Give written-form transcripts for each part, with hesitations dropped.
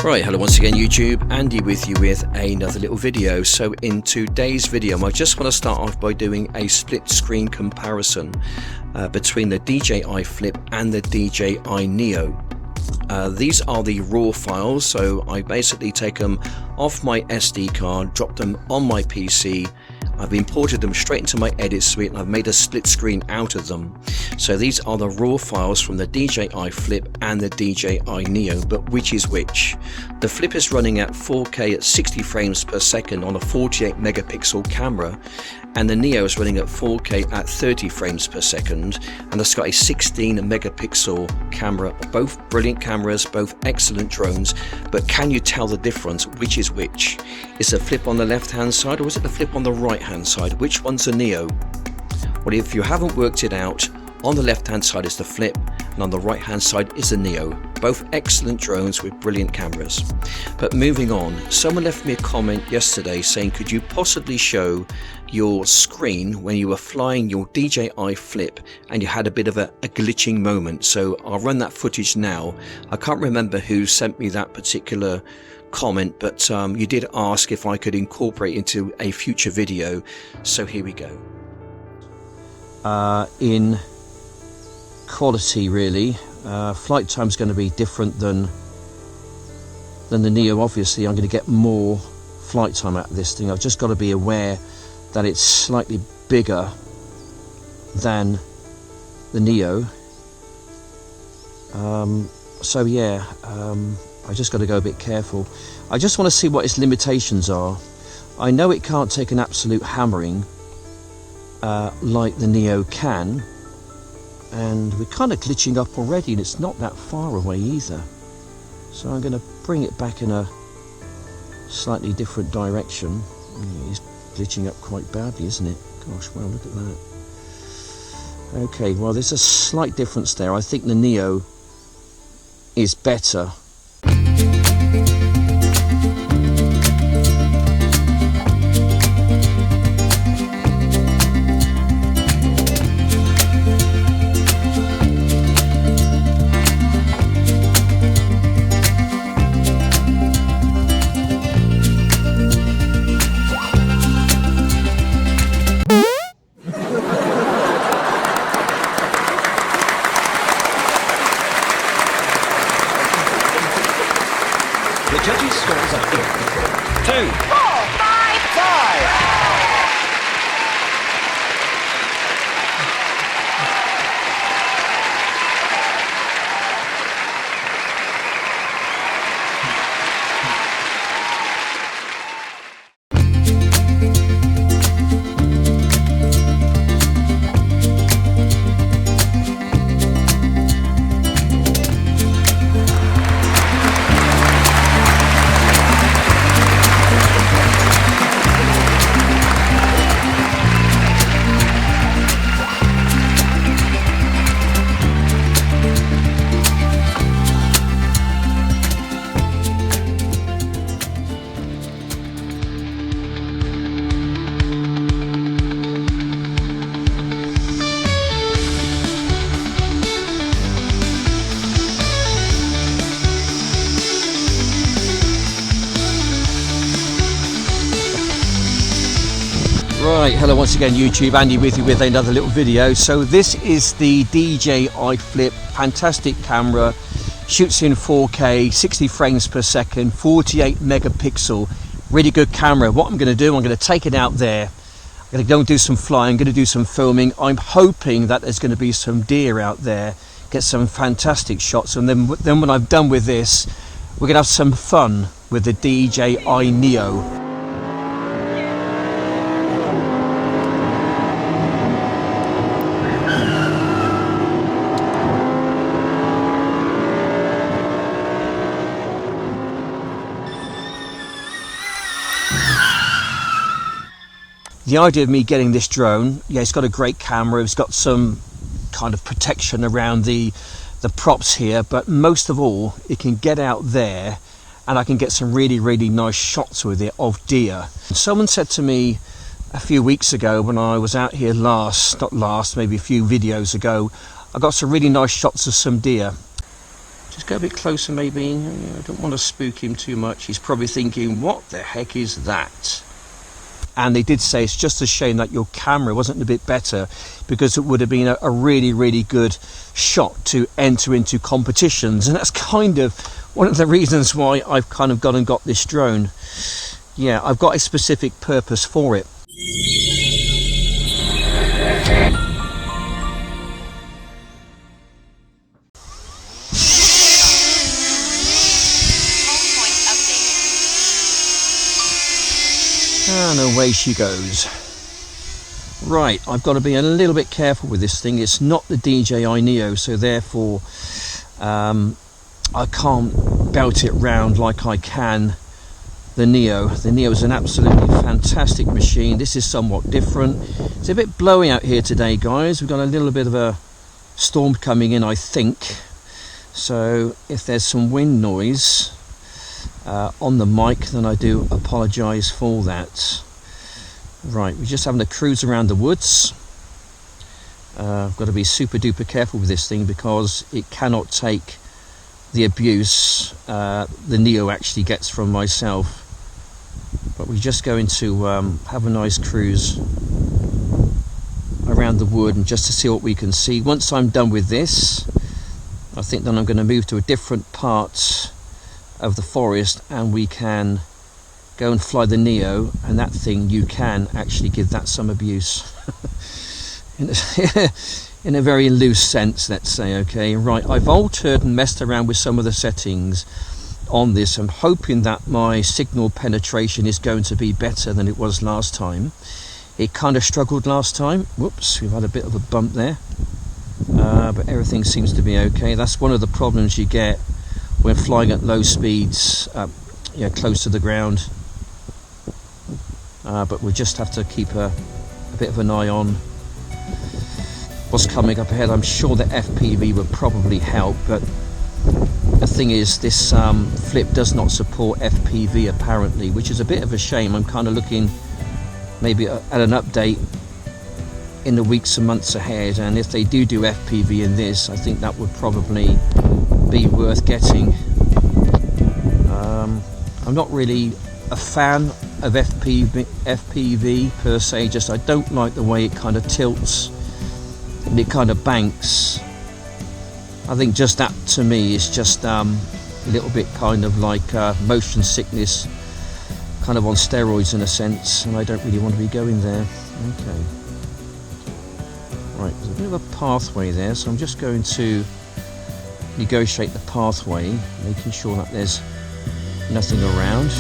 Right, hello once again YouTube, Andy with you with another little video. So in today's video I just want to start off by doing a split screen comparison between the DJI Flip and the DJI Neo. These are the raw files, so I basically take them off my SD card, drop them on my PC. I've imported them straight into my edit suite and I've made a split screen out of them. So these are the raw files from the DJI Flip and the DJI Neo, but which is which? The Flip is running at 4K at 60 frames per second on a 48 megapixel camera, and the Neo is running at 4K at 30 frames per second, and it's got a 16 megapixel camera. Both brilliant cameras, both excellent drones, but can you tell the difference? Which is which? Is the Flip on the left hand side or is it the Flip on the right hand side? Which one's the Neo? Well, if you haven't worked it out, on the left hand side is the Flip and on the right hand side is the Neo. Both excellent drones with brilliant cameras. But moving on, someone left me a comment yesterday saying, could you possibly show your screen when you were flying your DJI Flip and you had a bit of a glitching moment? So I'll run that footage now. I can't remember who sent me that particular comment, but you did ask if I could incorporate into a future video, so here we go. In quality, really, flight time is going to be different than the Neo. Obviously I'm going to get more flight time out of this thing. I've just got to be aware that it's slightly bigger than the Neo, so yeah, I just got to go a bit careful. I just want to see what its limitations are. I know it can't take an absolute hammering like the Neo can, and we're kind of glitching up already and it's not that far away either. So I'm going to bring it back in a slightly different direction. Yeah, it's glitching up quite badly, isn't it? Gosh, well, look at that. Okay, well, there's a slight difference there. I think the Neo is better. The judges' scores are 2, 4, 5, 5. Right, hello once again YouTube, Andy with you with another little video. So this is the DJI Flip, fantastic camera, shoots in 4K, 60 frames per second, 48 megapixel, really good camera. What I'm going to do, I'm going to take it out there, I'm going to go and do some flying, I'm going to do some filming. I'm hoping that there's going to be some deer out there, get some fantastic shots, and then when I'm done with this, we're going to have some fun with the DJI Neo. The idea of me getting this drone, yeah, it's got a great camera, it's got some kind of protection around the props here, but most of all, it can get out there and I can get some really, really nice shots with it of deer. Someone said to me a few weeks ago when I was out here maybe a few videos ago, I got some really nice shots of some deer. Just go a bit closer maybe. I don't want to spook him too much. He's probably thinking, what the heck is that? And they did say it's just a shame that your camera wasn't a bit better, because it would have been a really, really good shot to enter into competitions. And that's kind of one of the reasons why I've kind of gone and got this drone. Yeah, I've got a specific purpose for it. And away she goes. Right, I've got to be a little bit careful with this thing. It's not the DJI Neo, so therefore I can't belt it round like I can the Neo. The Neo is an absolutely fantastic machine. This is somewhat different. It's a bit blowy out here today, guys. We've got a little bit of a storm coming in, I think. So if there's some wind noise on the mic, then I do apologise for that. Right, we're just having a cruise around the woods. I've got to be super duper careful with this thing because it cannot take the abuse the Neo actually gets from myself. But we're just going to have a nice cruise around the wood and just to see what we can see. Once I'm done with this, I think then I'm going to move to a different part of the forest and we can go and fly the Neo, and that thing, you can actually give that some abuse. In a very loose sense, let's say. Okay, right, I've altered and messed around with some of the settings on this. I'm hoping that my signal penetration is going to be better than it was last time. It kind of struggled last time. Whoops, we've had a bit of a bump there, but everything seems to be okay. That's one of the problems you get when flying at low speeds, close to the ground. But we just have to keep a bit of an eye on what's coming up ahead. I'm sure the FPV would probably help, but the thing is, this flip does not support FPV apparently, which is a bit of a shame. I'm kind of looking maybe at an update in the weeks and months ahead, and if they do FPV in this, I think that would probably be worth getting. I'm not really a fan of FPV per se, just I don't like the way it kind of tilts and it kind of banks. I think just that to me is just a little bit kind of like motion sickness kind of on steroids in a sense, and I don't really want to be going there. Okay, right, there's a bit of a pathway there, so I'm just going to negotiate the pathway, making sure that there's nothing around.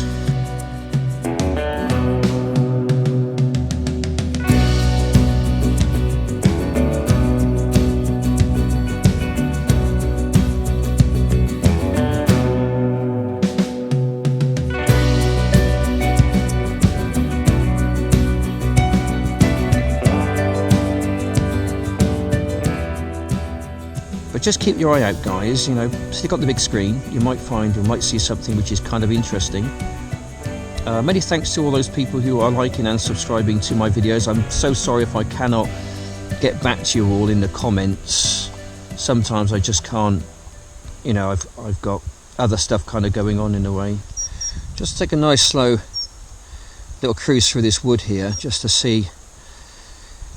Just keep your eye out, guys. Stick on the big screen. You might see something which is kind of interesting. Many thanks to all those people who are liking and subscribing to my videos. I'm so sorry if I cannot get back to you all in the comments. Sometimes I just can't. I've got other stuff kind of going on in a way. Just take a nice slow little cruise through this wood here, just to see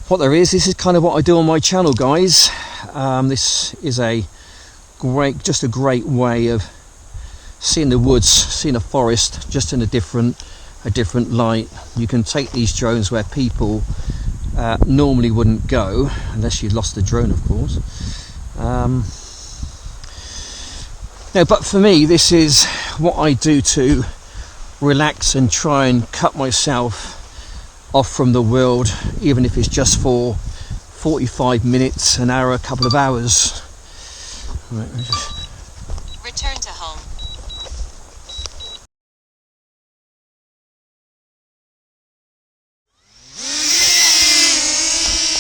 what there is. This is kind of what I do on my channel, guys. This is a great way of seeing the woods, seeing a forest, just in a different light. You can take these drones where people normally wouldn't go, unless you lost the drone, of course. No, but for me, this is what I do to relax and try and cut myself off from the world, even if it's just for 45 minutes, an hour, a couple of hours. Right, return to home.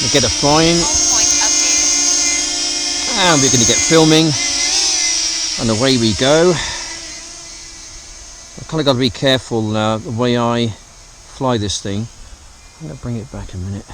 we get a flying, and we're going to get filming, and away we go. I've kind of got to be careful the way I fly this thing. I'm going to bring it back a minute.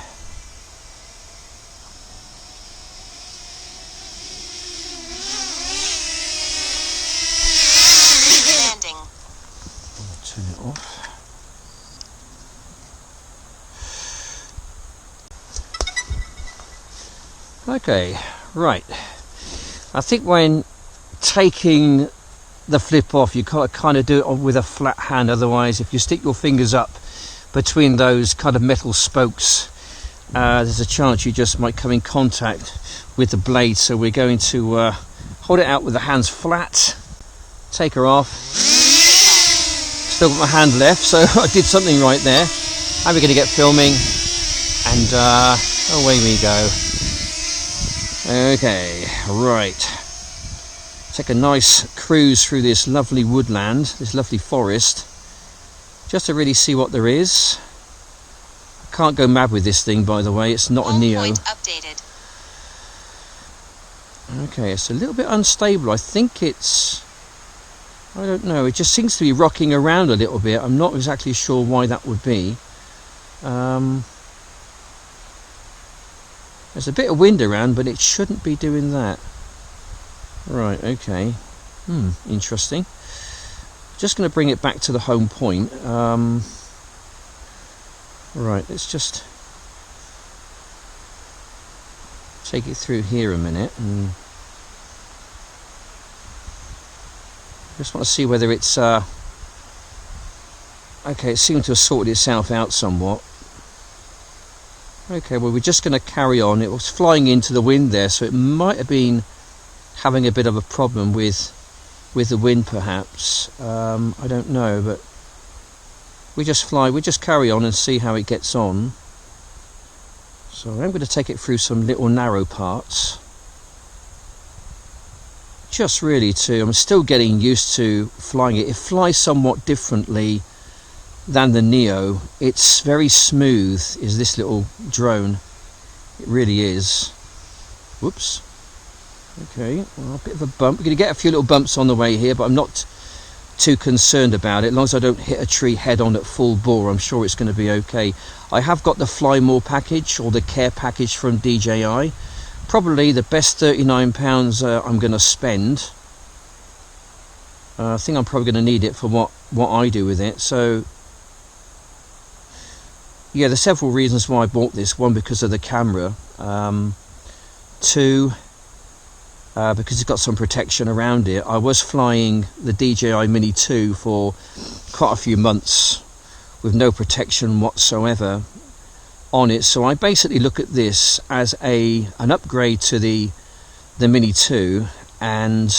Okay, right. I think when taking the flip off, you gotta kind of do it with a flat hand. Otherwise, if you stick your fingers up between those kind of metal spokes, there's a chance you just might come in contact with the blade. So we're going to hold it out with the hands flat, take her off. Still got my hand left, so I did something right there. And we're going to get filming, and away we go. Okay, right. Take a nice cruise through this lovely woodland, this lovely forest, just to really see what there is. I can't go mad with this thing, by the way. It's not a Neo. Point updated. Okay, it's a little bit unstable. I think it's, I don't know, it just seems to be rocking around a little bit. I'm not exactly sure why that would be. There's a bit of wind around, but it shouldn't be doing that. Right, okay. Interesting. Just going to bring it back to the home point. Right, let's just take it through here a minute, and just want to see whether it's okay. It seemed to have sorted itself out somewhat. Okay, well, we're just going to carry on. It was flying into the wind there, so it might have been having a bit of a problem with the wind, perhaps. I don't know, but we just carry on and see how it gets on. So I'm going to take it through some little narrow parts, just really I'm still getting used to flying it. It flies somewhat differently than the Neo. It's very smooth, is this little drone. It really is. Whoops. Okay, well, a bit of a bump. We're going to get a few little bumps on the way here, but I'm not too concerned about it. As long as I don't hit a tree head on at full bore, I'm sure it's going to be okay. I have got the Fly More package, or the Care package from DJI. Probably the best £39 I'm going to spend. I think I'm probably going to need it for what I do with it. So yeah, there's several reasons why I bought this. One, because of the camera. Two, because it's got some protection around it. I was flying the DJI Mini 2 for quite a few months with no protection whatsoever on it, so I basically look at this as an upgrade to the Mini 2, and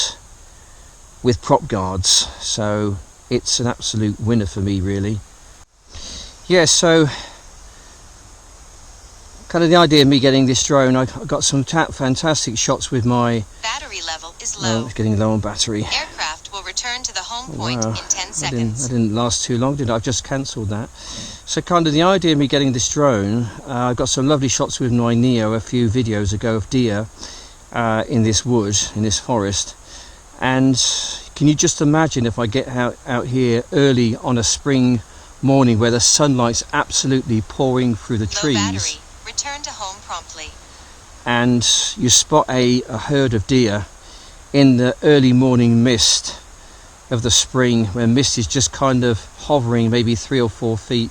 with prop guards, so it's an absolute winner for me, really. Yeah, so kind of the idea of me getting this drone, I got some fantastic shots with my battery level is low. It's getting low on battery. Aircraft will return to the home point in 10 seconds. That didn't last too long, did it? I've just cancelled that. So kind of the idea of me getting this drone, I got some lovely shots with my Neo a few videos ago of deer in this wood, in this forest. And can you just imagine if I get out here early on a spring morning where the sunlight's absolutely pouring through the trees. Low battery. Return to home promptly. And you spot a herd of deer in the early morning mist of the spring, where mist is just kind of hovering maybe 3 or 4 feet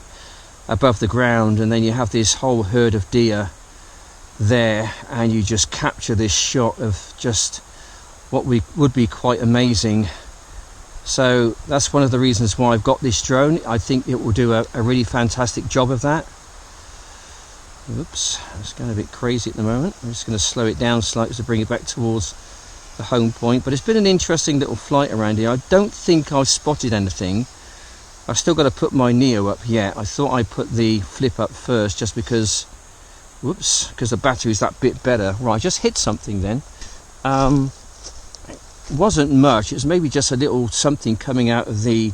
above the ground, and then you have this whole herd of deer there, and you just capture this shot of just what would be quite amazing. So that's one of the reasons why I've got this drone. I think it will do a really fantastic job of that. Oops, it's going a bit crazy at the moment. I'm just going to slow it down slightly to bring it back towards the home point. But it's been an interesting little flight around here. I don't think I've spotted anything. I've still got to put my Neo up yet. I thought I'd put the flip up first, just because, whoops, because the battery's that bit better. Right, I just hit something then. It wasn't much. It was maybe just a little something coming out of the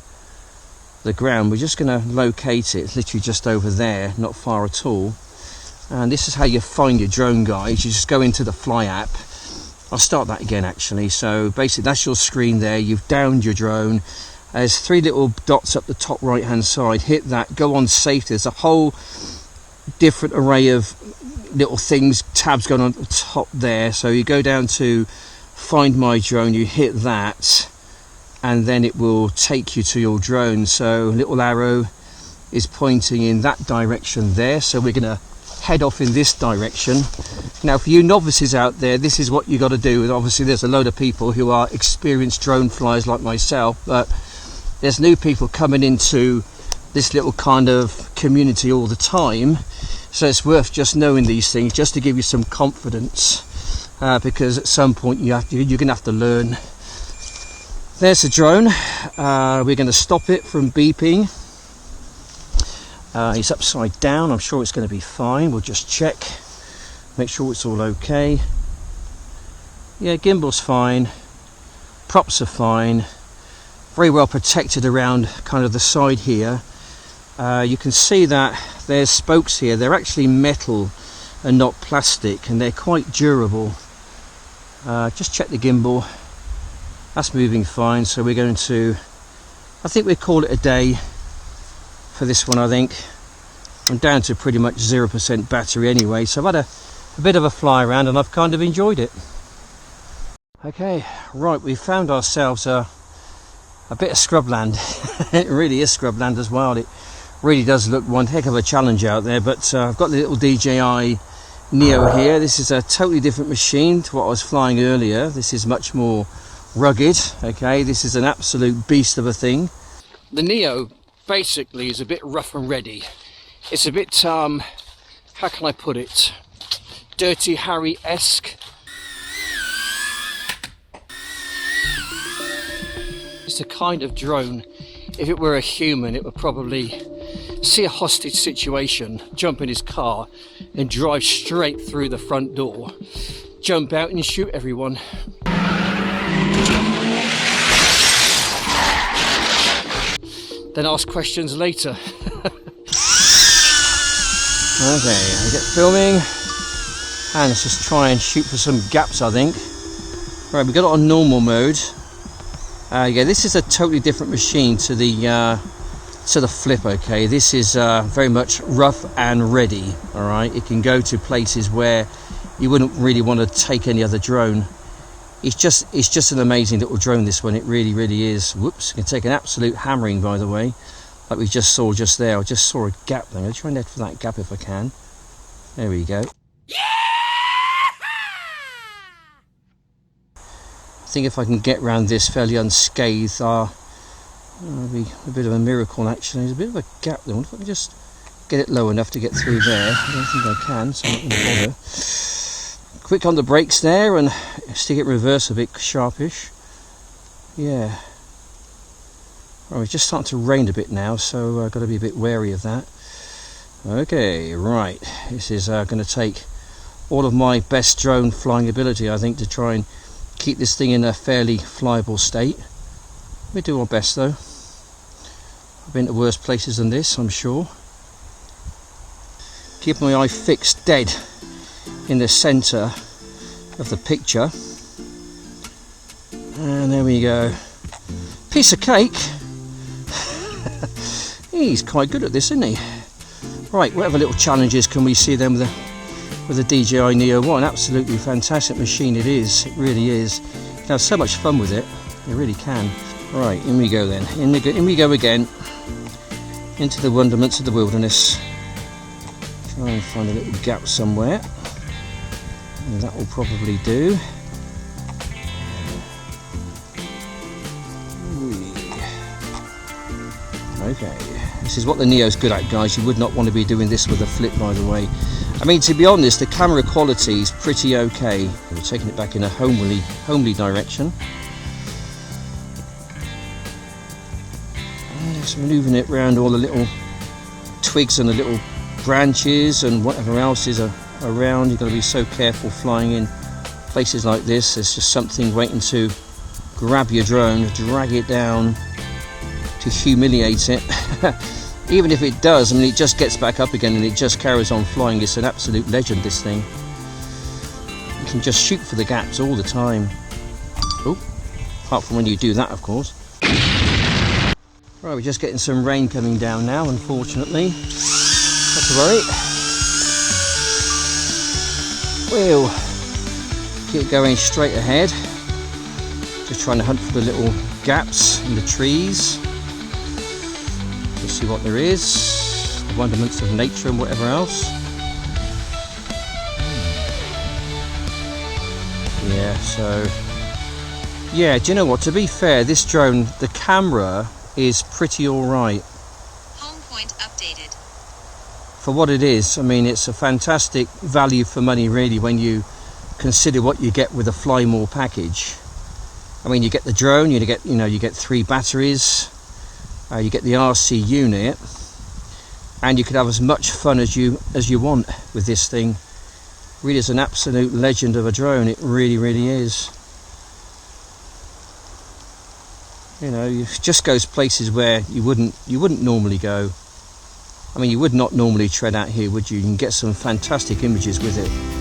ground. We're just going to locate it. It's literally just over there, not far at all. And this is how you find your drone, guys. You just go into the Fly app. I'll start that again, actually. So basically that's your screen there. You've downed your drone. There's 3 little dots up the top right hand side. Hit that, go on safety. There's a whole different array of little things, tabs going on at the top there. So you go down to find my drone, you hit that, and then it will take you to your drone. So little arrow is pointing in that direction there, so we're going to head off in this direction. Now for you novices out there, this is what you got to do. And obviously there's a load of people who are experienced drone flyers like myself, but there's new people coming into this little kind of community all the time, so it's worth just knowing these things just to give you some confidence, because at some point you're gonna have to learn. There's the drone. We're going to stop it from beeping. It's upside down. I'm sure it's going to be fine. We'll just check, make sure it's all okay. Yeah, gimbal's fine, props are fine, very well protected around kind of the side here. You can see that there's spokes here. They're actually metal and not plastic, and they're quite durable. Just check the gimbal. That's moving fine, so we're going to, I think we'll call it a day for this one. I think I'm down to pretty much 0% battery anyway, so I've had a bit of a fly around and I've kind of enjoyed it. Okay, right, we found ourselves a bit of scrubland. It really is scrubland as well. It really does look one heck of a challenge out there, but I've got the little DJI Neo here. This is a totally different machine to what I was flying earlier. This is much more rugged. Okay, this is an absolute beast of a thing. The Neo basically is a bit rough and ready. It's a bit how can I put it, Dirty Harry-esque. It's a kind of drone, if it were a human, it would probably see a hostage situation, jump in his car and drive straight through the front door, jump out and shoot everyone. Then ask questions later. Okay, I get filming, and let's just try and shoot for some gaps, I think. Right, we got it on normal mode. Yeah, this is a totally different machine to the Flip. Okay, this is very much rough and ready. All right, it can go to places where you wouldn't really want to take any other drone. It's just an amazing little drone, this one. It really, really is. Whoops, it can take an absolute hammering, by the way, like we just saw just there. I just saw a gap there. I'll try and head for that gap if I can. There we go. I think if I can get around this fairly unscathed, it'll be a bit of a miracle actually. There's a bit of a gap there. I wonder if I can just get it low enough to get through there. I don't think I can, so I'm not going to bother. Quick on the brakes there and stick it in reverse a bit sharpish. Yeah. Well, it's just starting to rain a bit now, so I've got to be a bit wary of that. Okay, right. This is going to take all of my best drone flying ability, I think, to try and keep this thing in a fairly flyable state. We do our best though. I've been to worse places than this, I'm sure. Keep my eye fixed dead in the centre of the picture, and there we go. Piece of cake. He's quite good at this, isn't he? Right, whatever little challenges can we see them with the DJI Neo 1. Absolutely fantastic machine it is. It really is. You can have so much fun with it. You really can. Right, in we go then. In we go again. Into the wonderments of the wilderness. Try and find a little gap somewhere. And that will probably do. Okay, this is what the Neo's good at, guys. You would not want to be doing this with a Flip, by the way. I mean, to be honest, the camera quality is pretty okay. We're taking it back in a homely direction. Just moving it around all the little twigs and the little branches and whatever else is around. You've got to be so careful flying in places like this. There's just something waiting to grab your drone, drag it down, to humiliate it. Even if it does, I mean, it just gets back up again and it just carries on flying. It's an absolute legend, this thing. You can just shoot for the gaps all the time. Oh, apart from when you do that, of course. Right, we're just getting some rain coming down now, unfortunately. Not to worry. We'll keep going straight ahead. Just trying to hunt for the little gaps in the trees. Just see what there is. The wonderments of nature and whatever else. So yeah, do you know what, to be fair, this drone, the camera is pretty alright Home point updated. for what it is. I mean, it's a fantastic value for money really when you consider what you get with a Fly More package. I mean, you get the drone, you get 3 batteries, you get the RC unit, and you could have as much fun as you want with this thing. Really is an absolute legend of a drone. It really is. You know, it just goes places where you wouldn't normally go. I mean, you would not normally tread out here, would you? You can get some fantastic images with it.